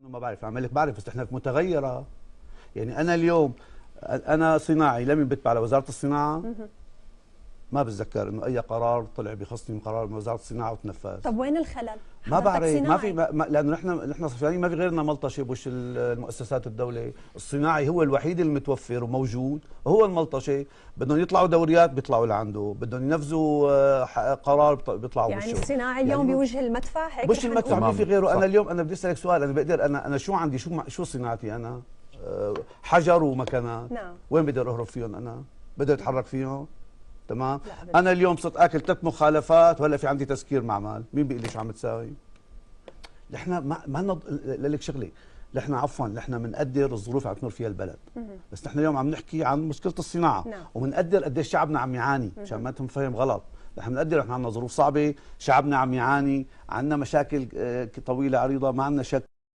ما بعرف اعمل لك، بعرف، بس احنا في متغيره. يعني انا اليوم انا صناعي لم ينبت على وزاره الصناعه، ما بتذكر انه اي قرار طلع بخصني من قرار من وزاره الصناعه وتنفذ. طب وين الخلل؟ ما بعرف، ما في لانه نحن صفيانين ما في غيرنا ملطشه بوش المؤسسات الدوله، الصناعي هو الوحيد المتوفر وموجود، هو الملطشه، بدهم يطلعوا دوريات بيطلعوا لعندو، بدهم ينفذوا قرار بيطلعوا يعني بوشه. الصناعي اليوم يعني بوجه المدفع هيك؟ بوجه المدفع، ما في غيره. صح. انا اليوم انا بدي اسالك سؤال، انا بقدر انا شو عندي، شو صناعتي انا؟ حجر ومكانات. نعم. وين بقدر اهرب فيهم انا؟ بقدر اتحرك فيهم؟ تمام. انا اليوم صرت اكل 3 مخالفات وهلا في عندي تسكير معمل، مين بيقول لي شو عم تساوي؟ نحن ما لك شغله، نحن عفوا نحن بنقدر الظروف اللي عم تمر فيها البلد، بس نحن اليوم عم نحكي عن مشكله الصناعه. نعم. وبنقدر قديش شعبنا عم يعاني، عشان ما تنفهم غلط، نحن بنقدر احنا عندنا ظروف صعبه، شعبنا عم يعاني، عندنا مشاكل طويله عريضه، ما عندنا شك.